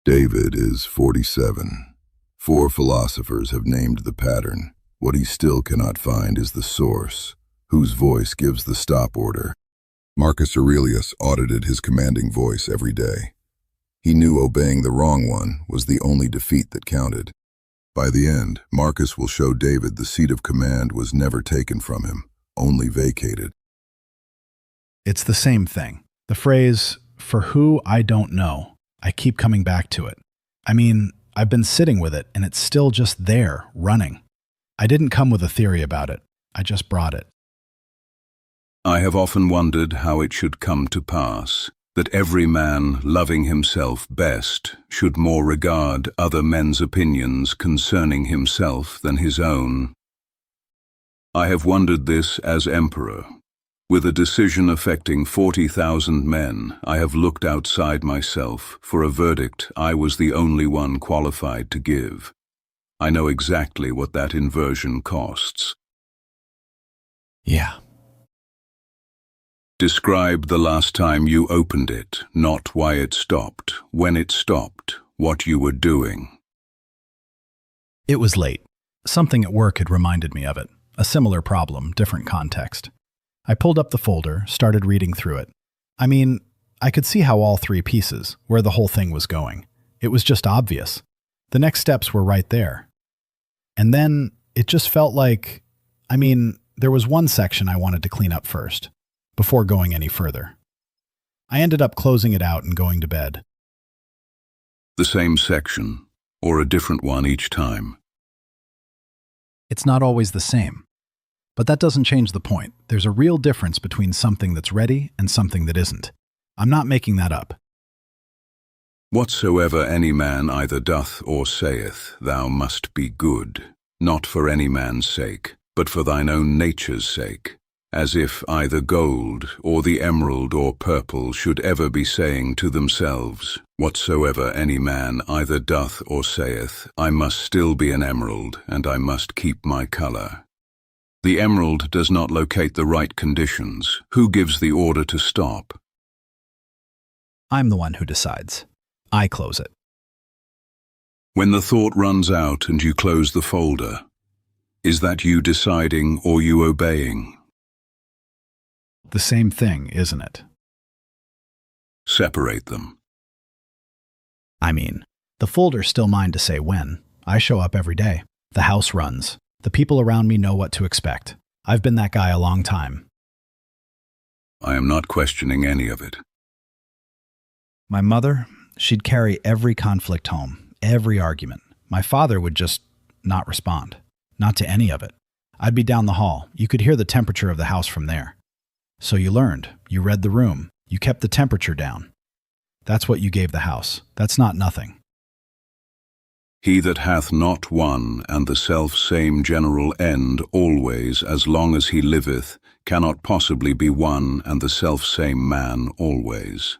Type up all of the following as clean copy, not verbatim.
David is 47. 4 philosophers have named the pattern. What he still cannot find is the source, whose voice gives the stop order. Marcus Aurelius audited his commanding voice every day. He knew obeying the wrong one was the only defeat that counted. By the end, Marcus will show David the seat of command was never taken from him, only vacated. It's the same thing. The phrase, "for who I don't know," I keep coming back to it. I've been sitting with it, and it's still just there, running. I didn't come with a theory about it. I just brought it. I have often wondered how it should come to pass that every man, loving himself best, should more regard other men's opinions concerning himself than his own. I have wondered this as emperor. With a decision affecting 40,000 men, I have looked outside myself for a verdict I was the only one qualified to give. I know exactly what that inversion costs. Yeah. Describe the last time you opened it, not why it stopped, when it stopped, what you were doing. It was late. Something at work had reminded me of it. A similar problem, different context. I pulled up the folder, started reading through it. I could see how all 3 pieces, where the whole thing was going. It was just obvious. The next steps were right there. And then it just felt like, there was one section I wanted to clean up first, before going any further. I ended up closing it out and going to bed. The same section, or a different one each time? It's not always the same. But that doesn't change the point. There's a real difference between something that's ready and something that isn't. I'm not making that up. Whatsoever any man either doth or saith, thou must be good, not for any man's sake, but for thine own nature's sake, as if either gold, or the emerald or purple should ever be saying to themselves, whatsoever any man either doth or saith, I must still be an emerald, and I must keep my color. The emerald does not locate the right conditions. Who gives the order to stop? I'm the one who decides. I close it. When the thought runs out and you close the folder, is that you deciding or you obeying? The same thing, isn't it? Separate them. The folder's still mine to say when. I show up every day. The house runs. The people around me know what to expect. I've been that guy a long time. I am not questioning any of it. My mother, she'd carry every conflict home, every argument. My father would just not respond. Not to any of it. I'd be down the hall. You could hear the temperature of the house from there. So you learned. You read the room. You kept the temperature down. That's what you gave the house. That's not nothing. He that hath not one and the self-same general end always as long as he liveth cannot possibly be one and the self-same man always.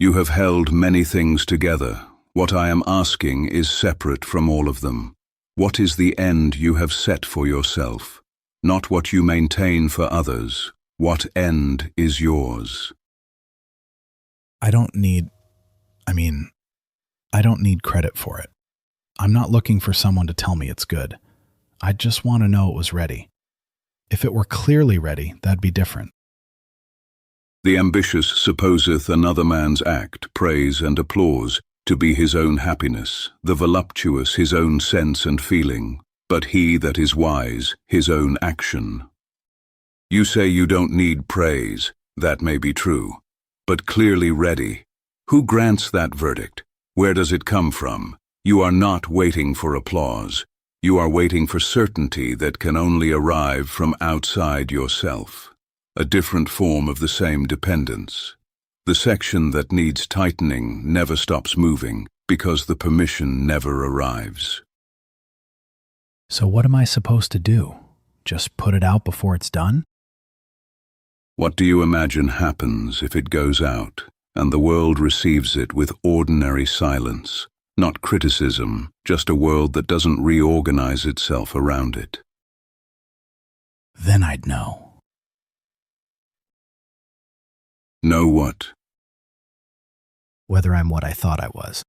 You have held many things together. What I am asking is separate from all of them. What is the end you have set for yourself? Not what you maintain for others. What end is yours? I don't need credit for it. I'm not looking for someone to tell me it's good. I just want to know it was ready. If it were clearly ready, that'd be different. The ambitious supposeth another man's act, praise and applause, to be his own happiness, the voluptuous his own sense and feeling, but he that is wise, his own action. You say you don't need praise, that may be true, but clearly ready. Who grants that verdict? Where does it come from? You are not waiting for applause. You are waiting for certainty that can only arrive from outside yourself. A different form of the same dependence. The section that needs tightening never stops moving because the permission never arrives. So what am I supposed to do? Just put it out before it's done? What do you imagine happens if it goes out and the world receives it with ordinary silence? Not criticism, just a world that doesn't reorganize itself around it. Then I'd know. Know what? whether I'm what I thought I was.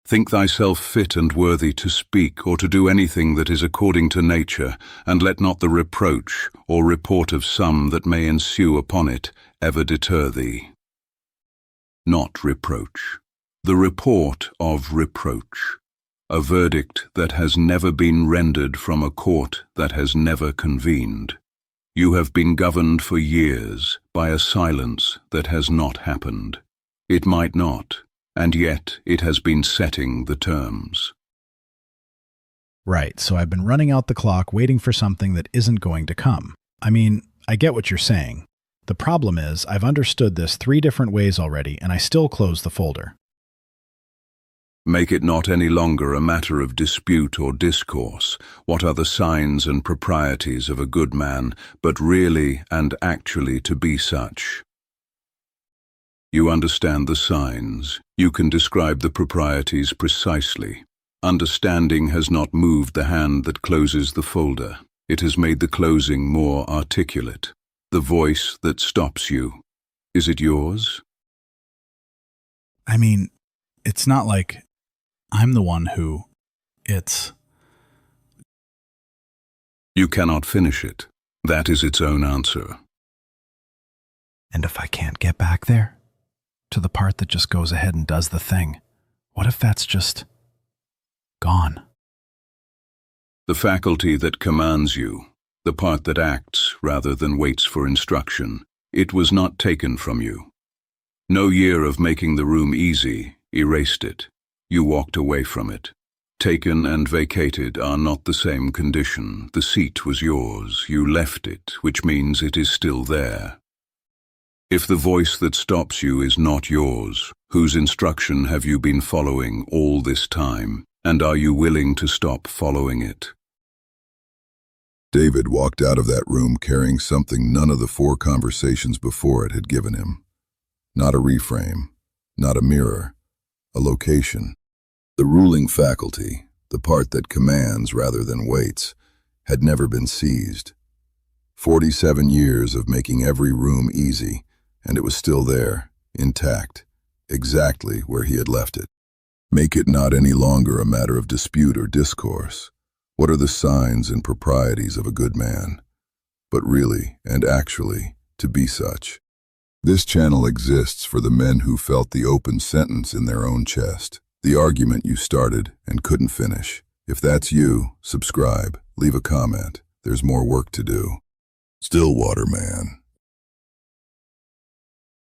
Think thyself fit and worthy to speak or to do anything that is according to nature, and let not the reproach or report of some that may ensue upon it ever deter thee. Not reproach. The report of reproach. A verdict that has never been rendered from a court that has never convened. You have been governed for years by a silence that has not happened. It might not, and yet it has been setting the terms. Right, so I've been running out the clock waiting for something that isn't going to come. I mean, I get what you're saying. The problem is, I've understood this 3 different ways already, and I still close the folder. Make it not any longer a matter of dispute or discourse, what are the signs and proprieties of a good man, but really and actually to be such. You understand the signs, you can describe the proprieties precisely. Understanding has not moved the hand that closes the folder. It has made the closing more articulate. The voice that stops you, is it yours? I mean, it's not like I'm the one who... It's... You cannot finish it. That is its own answer. And if I can't get back there? To the part that just goes ahead and does the thing. What if that's just... gone? The faculty that commands you, the part that acts rather than waits for instruction, it was not taken from you. No year of making the room easy erased it. You walked away from it. Taken and vacated are not the same condition. The seat was yours. You left it, which means it is still there. If the voice that stops you is not yours, whose instruction have you been following all this time, and are you willing to stop following it? David walked out of that room carrying something none of the 4 conversations before it had given him. Not a reframe, not a mirror, a location. The ruling faculty, the part that commands rather than waits, had never been seized. 47 years of making every room easy, and it was still there, intact, exactly where he had left it. Make it not any longer a matter of dispute or discourse. What are the signs and proprieties of a good man? But really and actually to be such. This channel exists for the men who felt the open sentence in their own chest, the argument you started and couldn't finish. If that's you, subscribe, leave a comment. There's more work to do. StillWater Man.